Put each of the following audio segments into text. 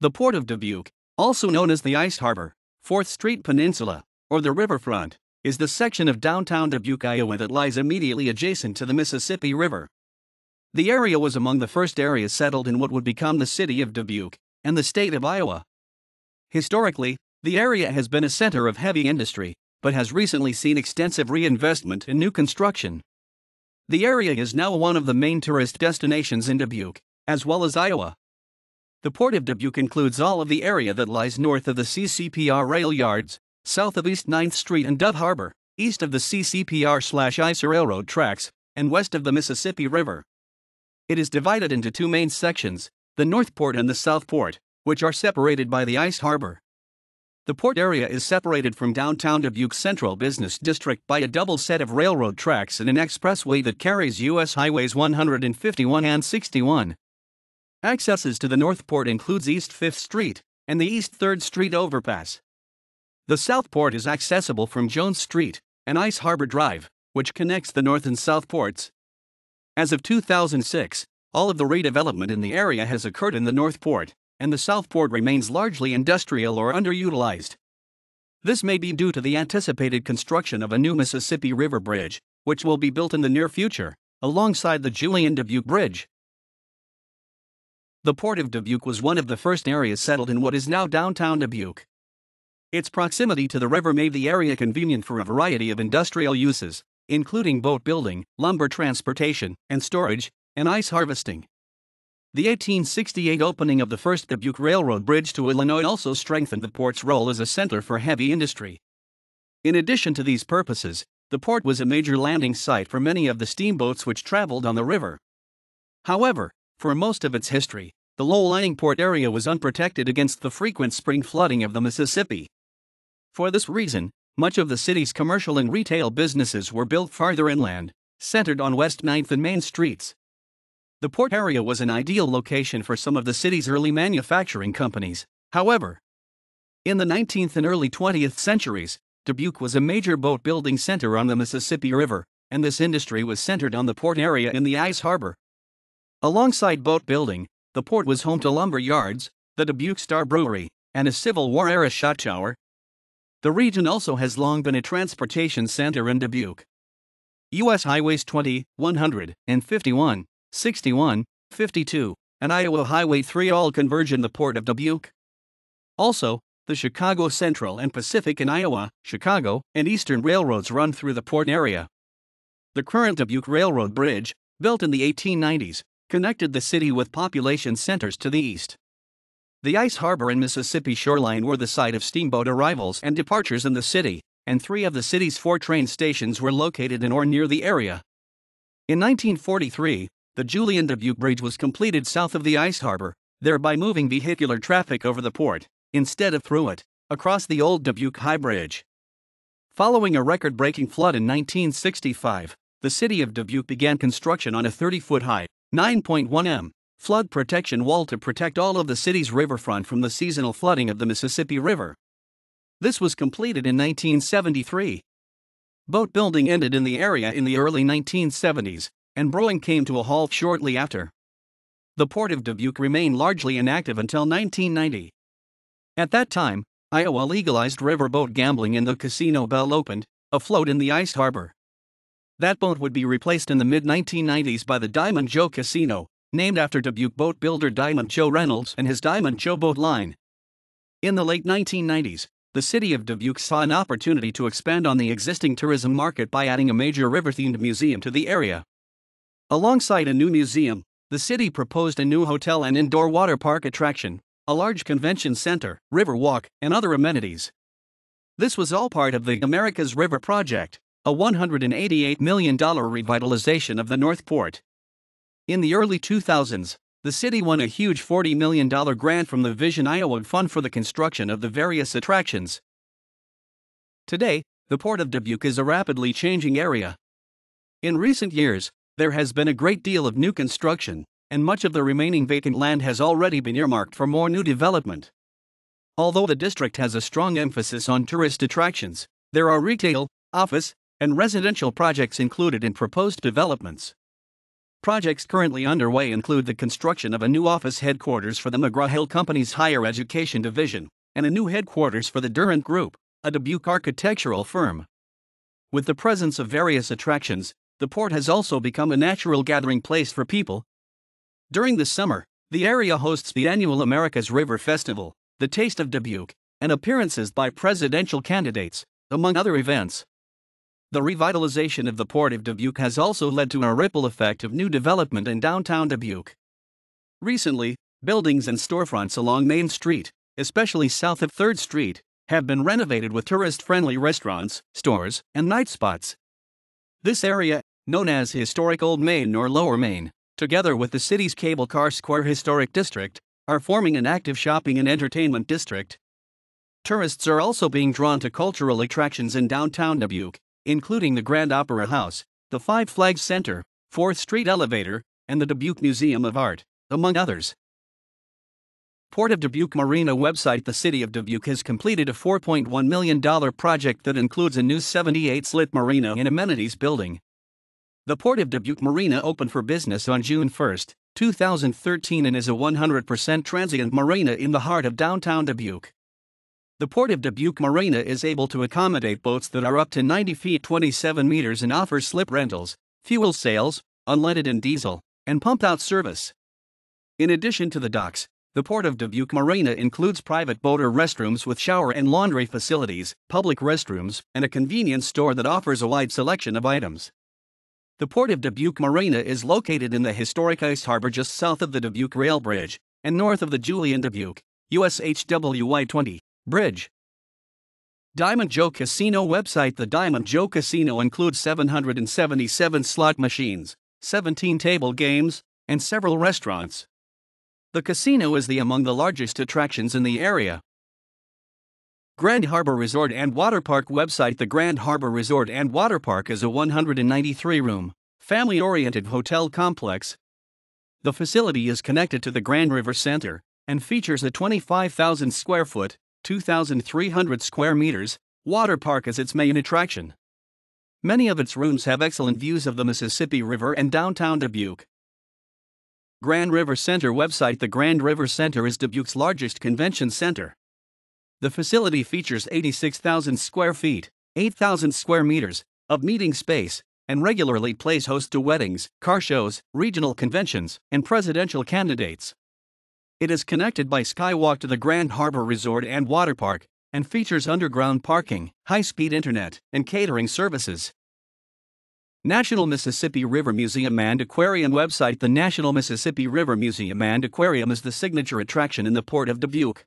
The Port of Dubuque, also known as the Ice Harbor, 4th Street Peninsula, or the Riverfront, is the section of downtown Dubuque, Iowa that lies immediately adjacent to the Mississippi River. The area was among the first areas settled in what would become the City of Dubuque and the state of Iowa. Historically, the area has been a center of heavy industry, but has recently seen extensive reinvestment in new construction. The area is now one of the main tourist destinations in Dubuque, as well as Iowa. The Port of Dubuque includes all of the area that lies north of the CCPR rail yards, south of East 9th Street and Dove Harbor, east of the CCPR/ICER railroad tracks, and west of the Mississippi River. It is divided into two main sections, the North Port and the South Port, which are separated by the Ice Harbor. The port area is separated from downtown Dubuque's Central Business District by a double set of railroad tracks and an expressway that carries U.S. Highways 151 and 61. Accesses to the North Port includes East 5th Street and the East 3rd Street overpass. The South Port is accessible from Jones Street and Ice Harbor Drive, which connects the North and South Ports. As of 2006, all of the redevelopment in the area has occurred in the North Port, and the South Port remains largely industrial or underutilized. This may be due to the anticipated construction of a new Mississippi River Bridge, which will be built in the near future, alongside the Julian Dubuque Bridge. The Port of Dubuque was one of the first areas settled in what is now downtown Dubuque. Its proximity to the river made the area convenient for a variety of industrial uses, including boat building, lumber transportation and storage, and ice harvesting. The 1868 opening of the first Dubuque Railroad Bridge to Illinois also strengthened the port's role as a center for heavy industry. In addition to these purposes, the port was a major landing site for many of the steamboats which traveled on the river. However, for most of its history, the low-lying port area was unprotected against the frequent spring flooding of the Mississippi. For this reason, much of the city's commercial and retail businesses were built farther inland, centered on West 9th and Main Streets. The port area was an ideal location for some of the city's early manufacturing companies. However, in the 19th and early 20th centuries, Dubuque was a major boat-building center on the Mississippi River, and this industry was centered on the port area in the Ice Harbor. Alongside boat building, the port was home to lumber yards, the Dubuque Star Brewery, and a Civil War-era shot tower. The region also has long been a transportation center in Dubuque. U.S. Highways 20, 151, 61, 52, and Iowa Highway 3 all converge in the Port of Dubuque. Also, the Chicago Central and Pacific and Iowa, Chicago, and Eastern railroads run through the port area. The current Dubuque Railroad Bridge, built in the 1890s, connected the city with population centers to the east. The Ice Harbor and Mississippi shoreline were the site of steamboat arrivals and departures in the city, and 3 of the city's 4 train stations were located in or near the area. In 1943, the Julian Dubuque Bridge was completed south of the Ice Harbor, thereby moving vehicular traffic over the port, instead of through it, across the old Dubuque High Bridge. Following a record-breaking flood in 1965, the city of Dubuque began construction on a 30-foot-high, 9.1 m, flood protection wall to protect all of the city's riverfront from the seasonal flooding of the Mississippi River. This was completed in 1973. Boat building ended in the area in the early 1970s, and brewing came to a halt shortly after. The Port of Dubuque remained largely inactive until 1990. At that time, Iowa legalized riverboat gambling and the casino Belle opened, afloat in the Ice Harbor. That boat would be replaced in the mid-1990s by the Diamond Joe Casino, named after Dubuque boat builder Diamond Joe Reynolds and his Diamond Joe boat line. In the late 1990s, the city of Dubuque saw an opportunity to expand on the existing tourism market by adding a major river-themed museum to the area. Alongside a new museum, the city proposed a new hotel and indoor water park attraction, a large convention center, river walk, and other amenities. This was all part of the America's River Project, a $188 million revitalization of the North Port. In the early 2000s, the city won a huge $40 million grant from the Vision Iowa Fund for the construction of the various attractions. Today, the Port of Dubuque is a rapidly changing area. In recent years, there has been a great deal of new construction, and much of the remaining vacant land has already been earmarked for more new development. Although the district has a strong emphasis on tourist attractions, there are retail, office, and residential projects included in proposed developments. Projects currently underway include the construction of a new office headquarters for the McGrawHill Companies Higher Education Division, and a new headquarters for the Durand Group, a Dubuque architectural firm. With the presence of various attractions, the port has also become a natural gathering place for people. During the summer, the area hosts the annual America's River Festival, the Taste of Dubuque, and appearances by presidential candidates, among other events. The revitalization of the Port of Dubuque has also led to a ripple effect of new development in downtown Dubuque. Recently, buildings and storefronts along Main Street, especially south of 3rd Street, have been renovated with tourist-friendly restaurants, stores, and night spots. This area, known as Historic Old Main or Lower Main, together with the city's Cable Car Square Historic District, are forming an active shopping and entertainment district. Tourists are also being drawn to cultural attractions in downtown Dubuque, including the Grand Opera House, the Five Flags Center, 4th Street Elevator, and the Dubuque Museum of Art, among others. Port of Dubuque Marina website. The City of Dubuque has completed a $4.1 million project that includes a new 78-slit marina and amenities building. The Port of Dubuque Marina opened for business on June 1, 2013 and is a 100% transient marina in the heart of downtown Dubuque. The Port of Dubuque Marina is able to accommodate boats that are up to 90 feet 27 meters and offers slip rentals, fuel sales, unleaded and diesel, and pumped-out service. In addition to the docks, the Port of Dubuque Marina includes private boater restrooms with shower and laundry facilities, public restrooms, and a convenience store that offers a wide selection of items. The Port of Dubuque Marina is located in the historic Ice Harbor just south of the Dubuque Rail Bridge and north of the Julian-Dubuque, USHWY 20, bridge. Diamond Joe Casino website. The Diamond Joe Casino includes 777 slot machines, 17 table games, and several restaurants. The casino is among the largest attractions in the area. Grand Harbor Resort and Waterpark website. The Grand Harbor Resort and Waterpark is a 193-room, family-oriented hotel complex. The facility is connected to the Grand River Center and features a 25,000 square foot, 2,300 square meters, water park as its main attraction. Many of its rooms have excellent views of the Mississippi River and downtown Dubuque. Grand River Center website. The Grand River Center is Dubuque's largest convention center. The facility features 86,000 square feet, 8,000 square meters, of meeting space, and regularly plays host to weddings, car shows, regional conventions, and presidential candidates. It is connected by skywalk to the Grand Harbor Resort and Waterpark, and features underground parking, high-speed internet, and catering services. National Mississippi River Museum and Aquarium website. The National Mississippi River Museum and Aquarium is the signature attraction in the Port of Dubuque.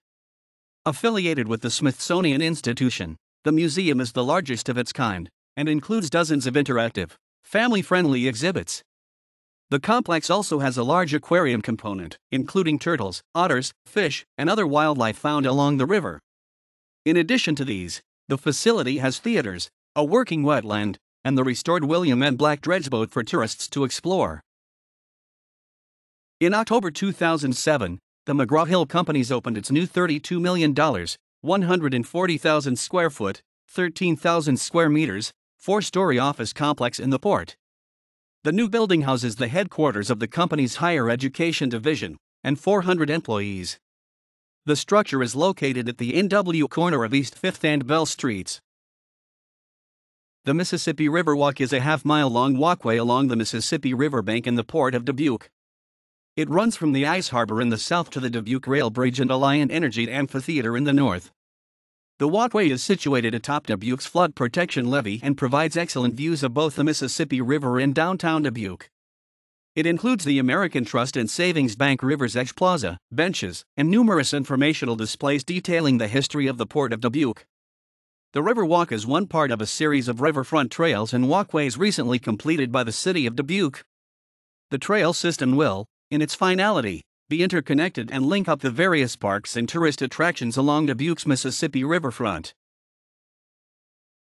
Affiliated with the Smithsonian Institution, the museum is the largest of its kind, and includes dozens of interactive, family-friendly exhibits. The complex also has a large aquarium component, including turtles, otters, fish, and other wildlife found along the river. In addition to these, the facility has theaters, a working wetland, and the restored William M. Black dredge boat for tourists to explore. In October 2007, the McGrawHill Companies opened its new $32 million, 140,000 square foot, 13,000 square meters, 4-story office complex in the port. The new building houses the headquarters of the company's higher education division and 400 employees. The structure is located at the NW corner of East 5th and Bell Streets. The Mississippi River Walk is a half-mile-long walkway along the Mississippi River bank in the Port of Dubuque. It runs from the Ice Harbor in the south to the Dubuque Rail Bridge and Alliant Energy Amphitheater in the north. The walkway is situated atop Dubuque's flood protection levee and provides excellent views of both the Mississippi River and downtown Dubuque. It includes the American Trust and Savings Bank River's Edge Plaza, benches, and numerous informational displays detailing the history of the Port of Dubuque. The River Walk is one part of a series of riverfront trails and walkways recently completed by the City of Dubuque. The trail system will, in its finality, be interconnected and link up the various parks and tourist attractions along Dubuque's Mississippi riverfront.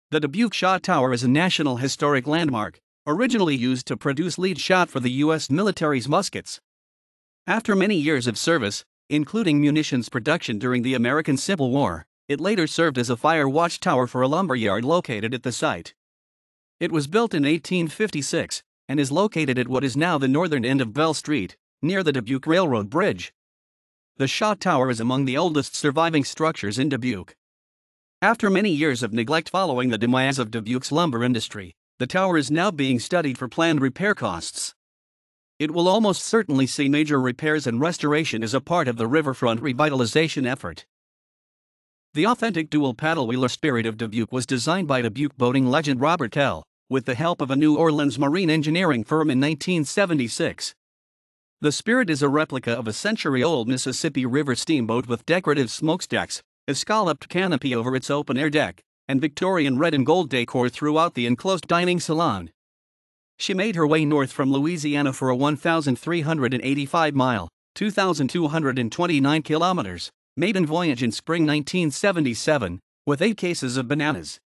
The Dubuque Shot Tower is a National Historic Landmark, originally used to produce lead shot for the U.S. military's muskets. After many years of service, including munitions production during the American Civil War, it later served as a fire watch tower for a lumberyard located at the site. It was built in 1856 and is located at what is now the northern end of Bell Street, near the Dubuque Railroad Bridge. The Shaw Tower is among the oldest surviving structures in Dubuque. After many years of neglect following the demise of Dubuque's lumber industry, the tower is now being studied for planned repair costs. It will almost certainly see major repairs and restoration as a part of the Riverfront revitalization effort. The authentic dual-paddle wheeler Spirit of Dubuque was designed by Dubuque boating legend Robert Tell, with the help of a New Orleans marine engineering firm in 1976. The Spirit is a replica of a century-old Mississippi River steamboat with decorative smokestacks, a scalloped canopy over its open-air deck, and Victorian red and gold decor throughout the enclosed dining salon. She made her way north from Louisiana for a 1,385-mile, 2,229 kilometers, maiden voyage in spring 1977, with 8 cases of bananas.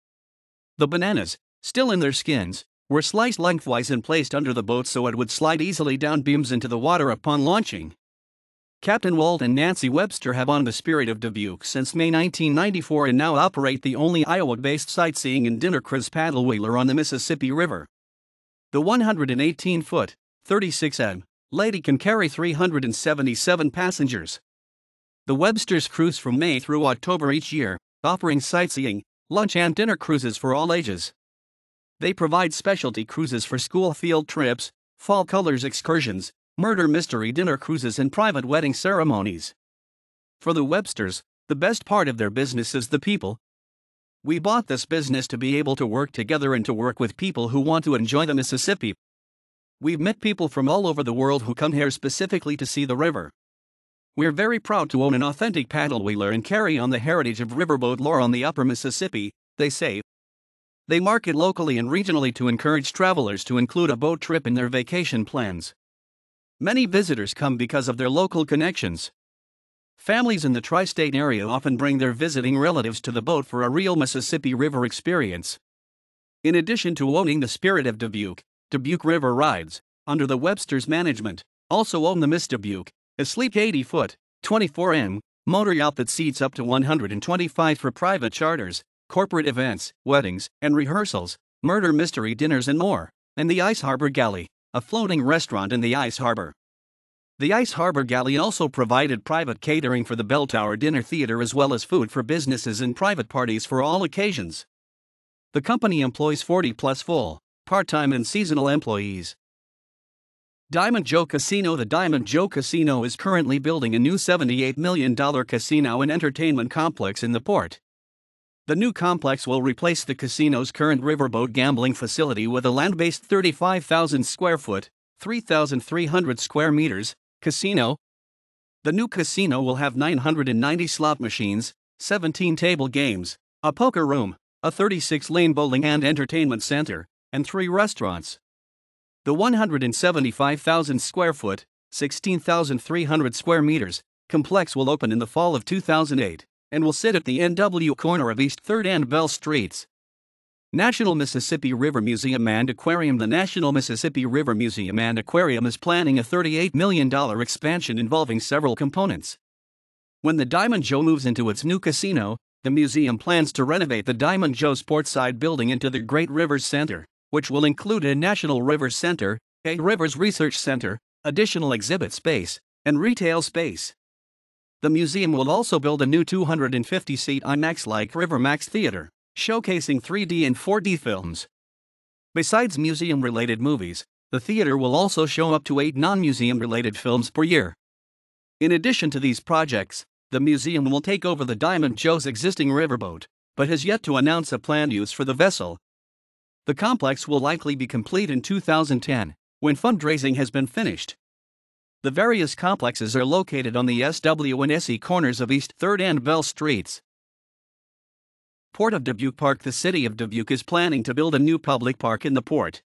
The bananas, still in their skins, were sliced lengthwise and placed under the boat so it would slide easily down beams into the water upon launching. Captain Walt and Nancy Webster have owned the Spirit of Dubuque since May 1994 and now operate the only Iowa-based sightseeing and dinner cruise paddle wheeler on the Mississippi River. The 118-foot, 36-m Lady can carry 377 passengers. The Websters cruise from May through October each year, offering sightseeing, lunch and dinner cruises for all ages. They provide specialty cruises for school field trips, fall colors excursions, murder mystery dinner cruises and private wedding ceremonies. For the Websters, the best part of their business is the people. We bought this business to be able to work together and to work with people who want to enjoy the Mississippi. We've met people from all over the world who come here specifically to see the river. We're very proud to own an authentic paddle wheeler and carry on the heritage of riverboat lore on the upper Mississippi, they say. They market locally and regionally to encourage travelers to include a boat trip in their vacation plans. Many visitors come because of their local connections. Families in the tri-state area often bring their visiting relatives to the boat for a real Mississippi River experience. In addition to owning the Spirit of Dubuque, Dubuque River Rides, under the Websters' management, also own the Miss Dubuque, a sleek 80-foot, 24-m motor yacht that seats up to 125 for private charters, corporate events, weddings, and rehearsals, murder mystery dinners and more, and the Ice Harbor Galley, a floating restaurant in the Ice Harbor. The Ice Harbor Galley also provided private catering for the Bell Tower Dinner Theater as well as food for businesses and private parties for all occasions. The company employs 40-plus full, part-time and seasonal employees. Diamond Joe Casino. The Diamond Joe Casino is currently building a new $78 million casino and entertainment complex in the port. The new complex will replace the casino's current riverboat gambling facility with a land-based 35,000 square foot, 3,300 square meters, casino. The new casino will have 990 slot machines, 17 table games, a poker room, a 36-lane bowling and entertainment center, and 3 restaurants. The 175,000 square foot, 16,300 square meters, complex will open in the fall of 2008 and will sit at the NW corner of East 3rd and Bell Streets. National Mississippi River Museum and Aquarium. The National Mississippi River Museum and Aquarium is planning a $38 million expansion involving several components. When the Diamond Joe moves into its new casino, the museum plans to renovate the Diamond Joe's Portside building into the Great Rivers Center, which will include a National Rivers Center, a Rivers Research Center, additional exhibit space, and retail space. The museum will also build a new 250-seat IMAX-like RiverMax theater, showcasing 3D and 4D films. Besides museum-related movies, the theater will also show up to 8 non-museum-related films per year. In addition to these projects, the museum will take over the Diamond Joe's existing riverboat, but has yet to announce a planned use for the vessel. The complex will likely be complete in 2010, when fundraising has been finished. The various complexes are located on the SW and SE corners of East 3rd and Bell Streets. Port of Dubuque Park. The City of Dubuque is planning to build a new public park in the port.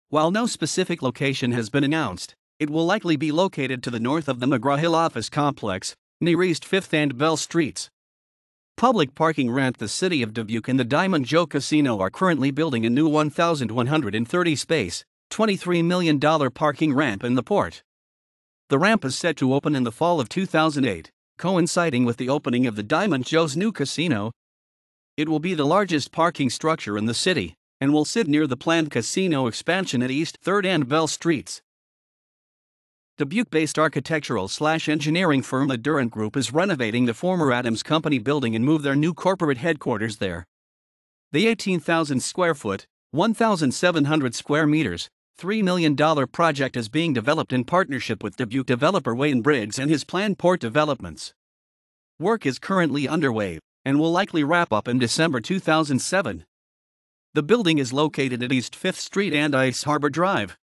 While no specific location has been announced, it will likely be located to the north of the McGrawHill office complex, near East 5th and Bell Streets. Public parking rent. The City of Dubuque and the Diamond Joe Casino are currently building a new 1,130-space, $23 million parking ramp in the port. The ramp is set to open in the fall of 2008, coinciding with the opening of the Diamond Joe's new casino. It will be the largest parking structure in the city, and will sit near the planned casino expansion at East 3rd and Bell Streets. Dubuque-based architectural/engineering firm the Durand Group is renovating the former Adams Company building and move their new corporate headquarters there. The 18,000 square foot, 1,700 square meters, $3 million project is being developed in partnership with Dubuque developer Wayne Briggs and his planned port developments. Work is currently underway and will likely wrap up in December 2007. The building is located at East 5th Street and Ice Harbor Drive.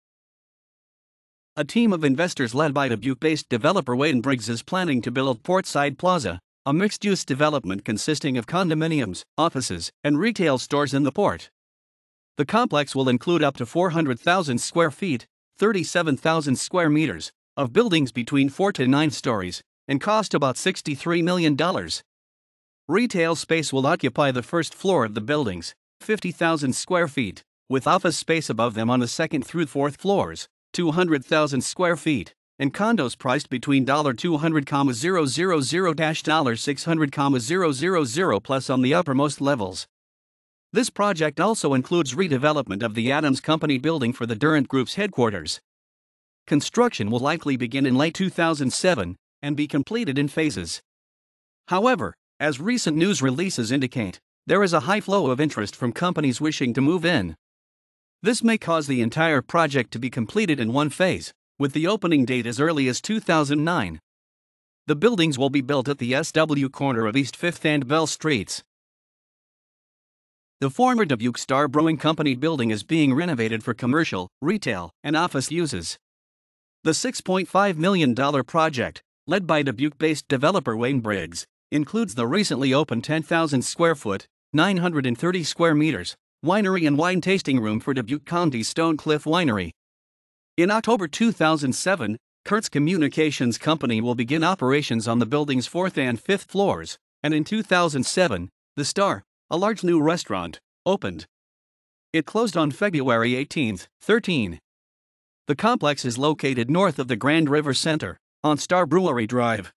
A team of investors led by Dubuque-based developer Wayne Briggs is planning to build Portside Plaza, a mixed-use development consisting of condominiums, offices, and retail stores in the port. The complex will include up to 400,000 square feet, 37,000 square meters, of buildings between 4 to 9 stories, and cost about $63 million. Retail space will occupy the first floor of the buildings, 50,000 square feet, with office space above them on the second through fourth floors, 200,000 square feet, and condos priced between $200,000 plus on the uppermost levels. This project also includes redevelopment of the Adams Company building for the Durand Group's headquarters. Construction will likely begin in late 2007 and be completed in phases. However, as recent news releases indicate, there is a high flow of interest from companies wishing to move in. This may cause the entire project to be completed in one phase, with the opening date as early as 2009. The buildings will be built at the SW corner of East 5th and Bell Streets. The former Dubuque Star Brewing Company building is being renovated for commercial, retail, and office uses. The $6.5 million project, led by Dubuque-based developer Wayne Briggs, includes the recently opened 10,000 square foot, 930 square meters, winery and wine tasting room for Dubuque County's Stone Cliff Winery. In October 2007, Kurtz Communications Company will begin operations on the building's 4th and 5th floors, and in 2007, the Star, a large new restaurant, opened. It closed on February 18, 13. The complex is located north of the Grand River Center, on Star Brewery Drive.